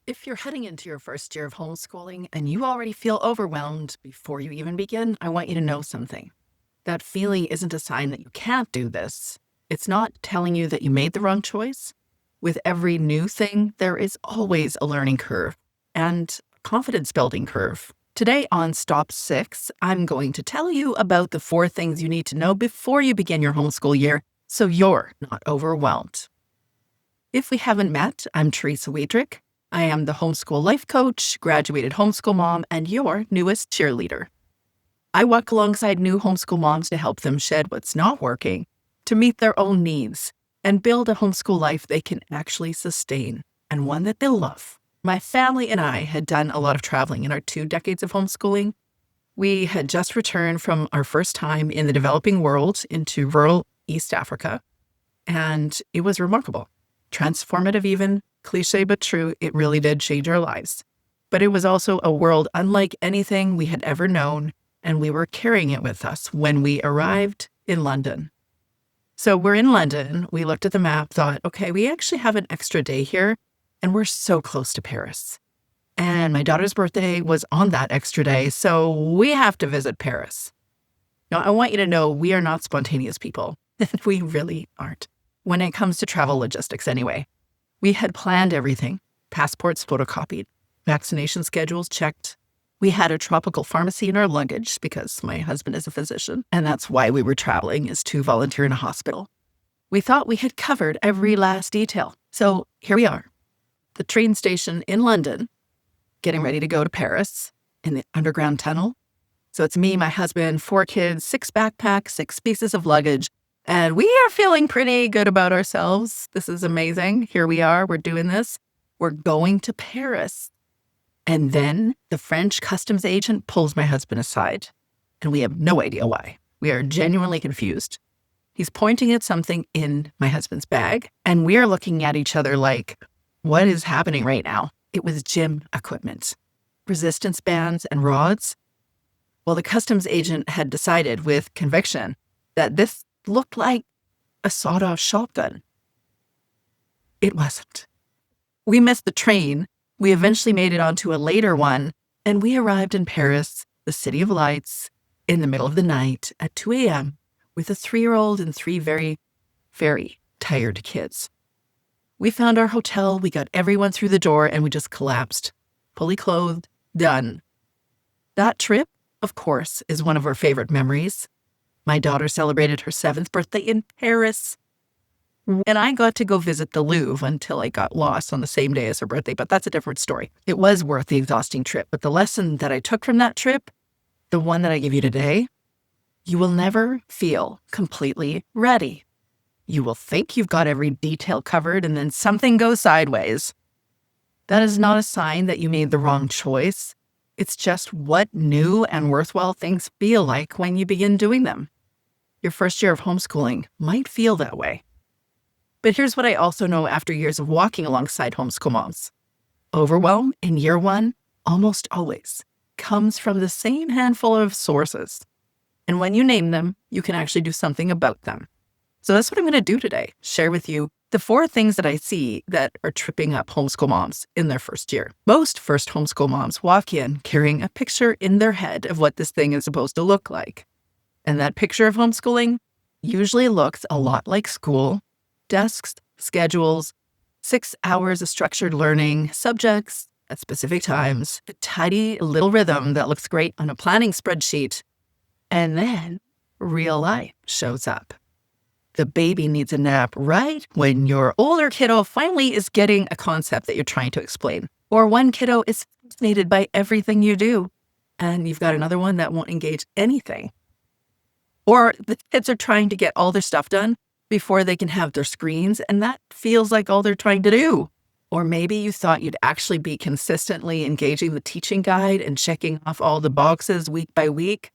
If you're heading into your first year of homeschooling and you already feel overwhelmed before you even begin, I want you to know something. That feeling isn't a sign that you can't do this. It's not telling you that you made the wrong choice. With every new thing, there is always a learning curve and a confidence building curve. Today on Stop 6, I'm going to tell you about the 4 things you need to know before you begin your homeschool year so you're not overwhelmed. If we haven't met, I'm Teresa Wiedrich. I am the homeschool life coach, graduated homeschool mom, and your newest cheerleader. I walk alongside new homeschool moms to help them shed what's not working, to meet their own needs, and build a homeschool life they can actually sustain, and one that they'll love. My family and I had done a lot of traveling in our 2 decades of homeschooling. We had just returned from our first time in the developing world into rural East Africa, and it was remarkable. Transformative even, cliche but true, it really did change our lives. But it was also a world unlike anything we had ever known, and we were carrying it with us when we arrived in London. So we're in London, we looked at the map, thought, okay, we actually have an extra day here, and we're so close to Paris. And my daughter's birthday was on that extra day, so we have to visit Paris. Now, I want you to know we are not spontaneous people. We really aren't. When it comes to travel logistics anyway. We had planned everything. Passports photocopied, vaccination schedules checked. We had a tropical pharmacy in our luggage because my husband is a physician, and that's why we were traveling, is to volunteer in a hospital. We thought we had covered every last detail. So here we are, the train station in London, getting ready to go to Paris in the underground tunnel. So it's me, my husband, 4 kids, 6 backpacks, 6 pieces of luggage. And we are feeling pretty good about ourselves. This is amazing. Here we are. We're doing this. We're going to Paris. And then the French customs agent pulls my husband aside, and we have no idea why. We are genuinely confused. He's pointing at something in my husband's bag, and we are looking at each other like, what is happening right now? It was gym equipment, resistance bands and rods. Well, the customs agent had decided with conviction that this looked like a sawed-off shotgun. It wasn't. We missed the train. We eventually made it onto a later one, and we arrived in Paris, the city of lights, in the middle of the night at 2 a.m. with a 3-year-old and 3 very, very tired kids. We found our hotel, we got everyone through the door, and we just collapsed. Fully clothed, done. That trip, of course, is one of our favorite memories. My daughter celebrated her 7th birthday in Paris, and I got to go visit the Louvre until I got lost on the same day as her birthday, but that's a different story. It was worth the exhausting trip, but the lesson that I took from that trip, the one that I give you today, you will never feel completely ready. You will think you've got every detail covered, and then something goes sideways. That is not a sign that you made the wrong choice. It's just what new and worthwhile things feel like when you begin doing them. Your first year of homeschooling might feel that way. But here's what I also know after years of walking alongside homeschool moms. Overwhelm in year 1 almost always comes from the same handful of sources. And when you name them, you can actually do something about them. So that's what I'm going to do today. Share with you the 4 things that I see that are tripping up homeschool moms in their first year. Most first homeschool moms walk in carrying a picture in their head of what this thing is supposed to look like. And that picture of homeschooling usually looks a lot like school. Desks, schedules, 6 hours of structured learning, subjects at specific times, a tidy little rhythm that looks great on a planning spreadsheet. And then real life shows up. The baby needs a nap right when your older kiddo finally is getting a concept that you're trying to explain. Or one kiddo is fascinated by everything you do, and you've got another one that won't engage anything. Or the kids are trying to get all their stuff done before they can have their screens, and that feels like all they're trying to do. Or maybe you thought you'd actually be consistently engaging the teaching guide and checking off all the boxes week by week.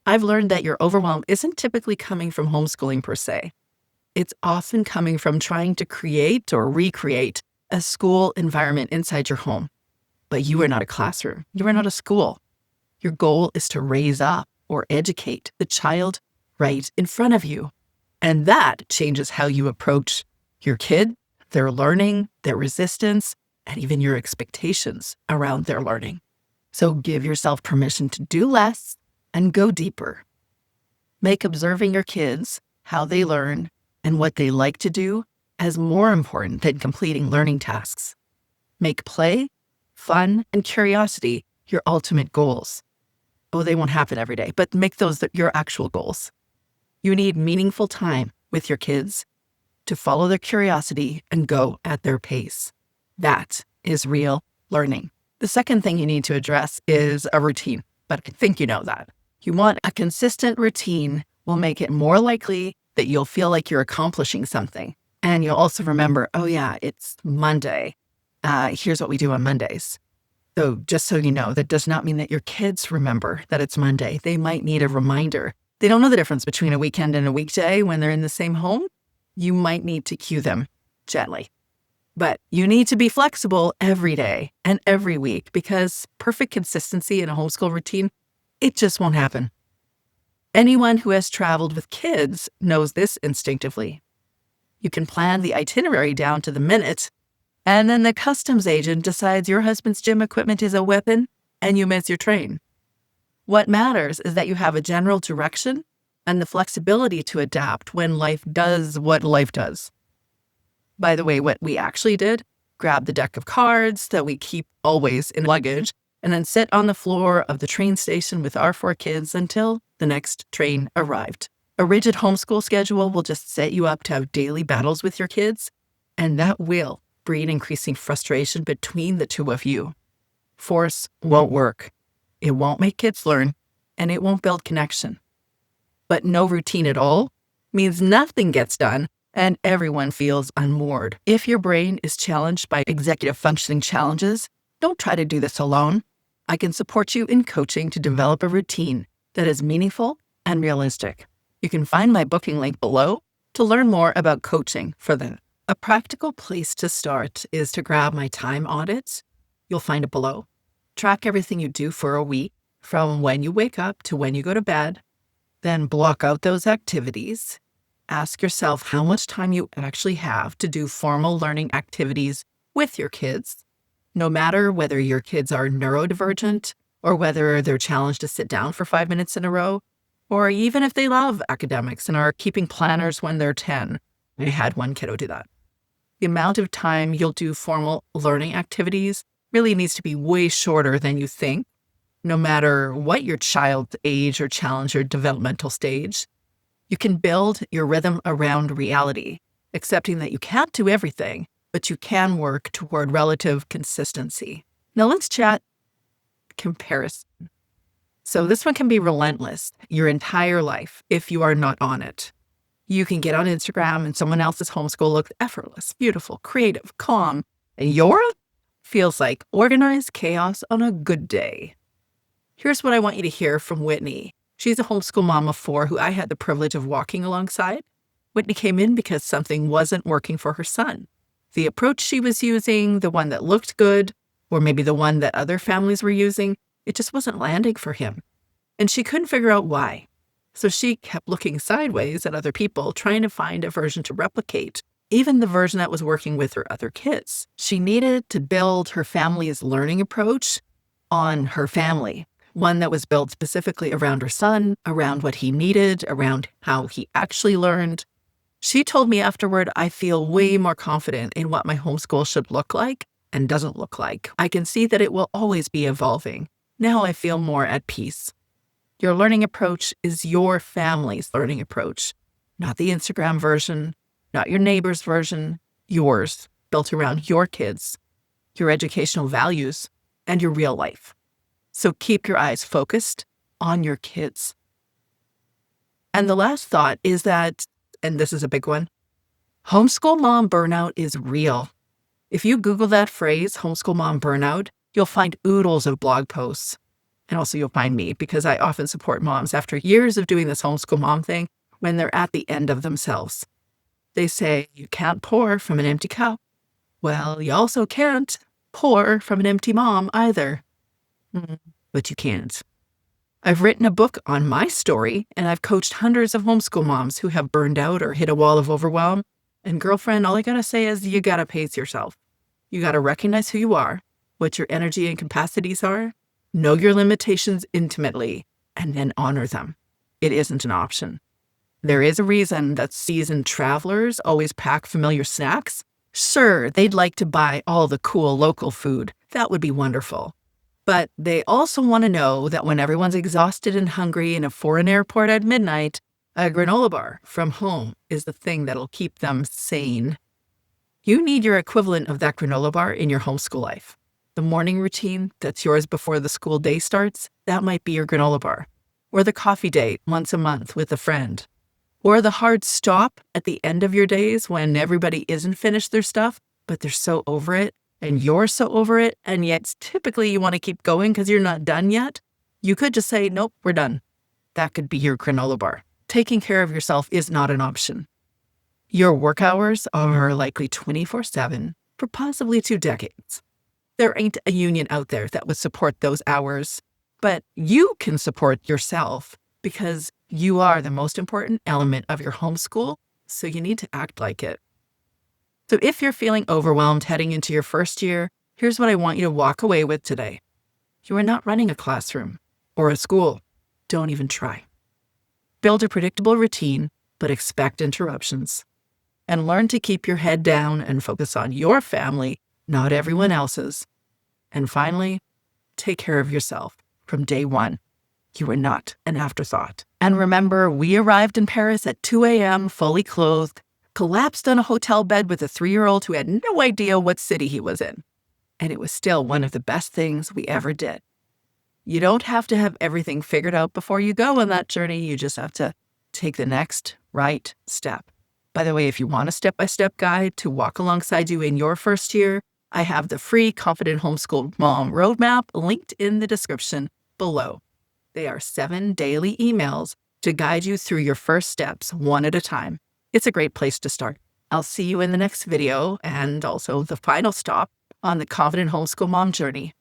I've learned that your overwhelm isn't typically coming from homeschooling per se. It's often coming from trying to create or recreate a school environment inside your home. But you are not a classroom. You are not a school. Your goal is to raise up or educate the child right in front of you. And that changes how you approach your kid, their learning, their resistance, and even your expectations around their learning. So give yourself permission to do less and go deeper. Make observing your kids, how they learn, and what they like to do as more important than completing learning tasks. Make play, fun, and curiosity your ultimate goals. Oh, they won't happen every day, but make those your actual goals. You need meaningful time with your kids to follow their curiosity and go at their pace. That is real learning. The second thing you need to address is a routine, but I think you know that. You want a consistent routine will make it more likely that you'll feel like you're accomplishing something. And you'll also remember, oh yeah, it's Monday. Here's what we do on Mondays. So just so you know, that does not mean that your kids remember that it's Monday. They might need a reminder. They don't know the difference between a weekend and a weekday when they're in the same home. You might need to cue them gently. But you need to be flexible every day and every week because perfect consistency in a homeschool routine, it just won't happen. Anyone who has traveled with kids knows this instinctively. You can plan the itinerary down to the minute, and then the customs agent decides your husband's gym equipment is a weapon and you miss your train. What matters is that you have a general direction and the flexibility to adapt when life does what life does. By the way, what we actually did, grab the deck of cards that we keep always in luggage and then sit on the floor of the train station with our 4 kids until the next train arrived. A rigid homeschool schedule will just set you up to have daily battles with your kids, and that will breed increasing frustration between the two of you. Force won't work. It won't make kids learn, and it won't build connection. But no routine at all means nothing gets done and everyone feels unmoored. If your brain is challenged by executive functioning challenges, don't try to do this alone. I can support you in coaching to develop a routine that is meaningful and realistic. You can find my booking link below to learn more about coaching for that. A practical place to start is to grab my time audits. You'll find it below. Track everything you do for a week, from when you wake up to when you go to bed. Then block out those activities. Ask yourself how much time you actually have to do formal learning activities with your kids, no matter whether your kids are neurodivergent or whether they're challenged to sit down for 5 minutes in a row, or even if they love academics and are keeping planners when they're 10. I had one kiddo do that. The amount of time you'll do formal learning activities really needs to be way shorter than you think, no matter what your child's age or challenge or developmental stage. You can build your rhythm around reality, accepting that you can't do everything, but you can work toward relative consistency. Now let's chat comparison. So this one can be relentless your entire life if you are not on it. You can get on Instagram and someone else's homeschool looks effortless, beautiful, creative, calm, and yours feels like organized chaos on a good day. Here's what I want you to hear from Whitney. She's a homeschool mom of 4 who I had the privilege of walking alongside. Whitney came in because something wasn't working for her son. The approach she was using, the one that looked good, or maybe the one that other families were using, it just wasn't landing for him. And she couldn't figure out why. So she kept looking sideways at other people, trying to find a version to replicate, even the version that was working with her other kids. She needed to build her family's learning approach on her family, one that was built specifically around her son, around what he needed, around how he actually learned. She told me afterward, I feel way more confident in what my homeschool should look like and doesn't look like. I can see that it will always be evolving. Now I feel more at peace. Your learning approach is your family's learning approach, not the Instagram version, not your neighbor's version, yours, built around your kids, your educational values, and your real life. So keep your eyes focused on your kids. And the last thought is that, and this is a big one, homeschool mom burnout is real. If you Google that phrase, homeschool mom burnout, you'll find oodles of blog posts. And also you'll find me because I often support moms after years of doing this homeschool mom thing when they're at the end of themselves. They say, you can't pour from an empty cup. Well, you also can't pour from an empty mom either. But you can't. I've written a book on my story, and I've coached hundreds of homeschool moms who have burned out or hit a wall of overwhelm. And girlfriend, all I gotta say is you gotta pace yourself. You got to recognize who you are, what your energy and capacities are, know your limitations intimately, and then honor them. It isn't an option. There is a reason that seasoned travelers always pack familiar snacks. Sure, they'd like to buy all the cool local food. That would be wonderful. But they also want to know that when everyone's exhausted and hungry in a foreign airport at midnight, a granola bar from home is the thing that'll keep them sane. You need your equivalent of that granola bar in your homeschool life. The morning routine that's yours before the school day starts, that might be your granola bar. Or the coffee date once a month with a friend. Or the hard stop at the end of your days when everybody isn't finished their stuff, but they're so over it, and you're so over it, and yet typically you want to keep going because you're not done yet. You could just say, nope, we're done. That could be your granola bar. Taking care of yourself is not an option. Your work hours are likely 24/7 for possibly 2 decades. There ain't a union out there that would support those hours, but you can support yourself because you are the most important element of your homeschool, so you need to act like it. So if you're feeling overwhelmed heading into your first year, here's what I want you to walk away with today. You are not running a classroom or a school. Don't even try. Build a predictable routine, but expect interruptions. And learn to keep your head down and focus on your family, not everyone else's. And finally, take care of yourself from day one. You are not an afterthought. And remember, we arrived in Paris at 2 a.m., fully clothed, collapsed on a hotel bed with a 3-year-old who had no idea what city he was in. And it was still one of the best things we ever did. You don't have to have everything figured out before you go on that journey. You just have to take the next right step. By the way, if you want a step-by-step guide to walk alongside you in your first year, I have the free Confident Homeschool Mom Roadmap linked in the description below. They are 7 daily emails to guide you through your first steps one at a time. It's a great place to start. I'll see you in the next video and also the final stop on the Confident Homeschool Mom journey.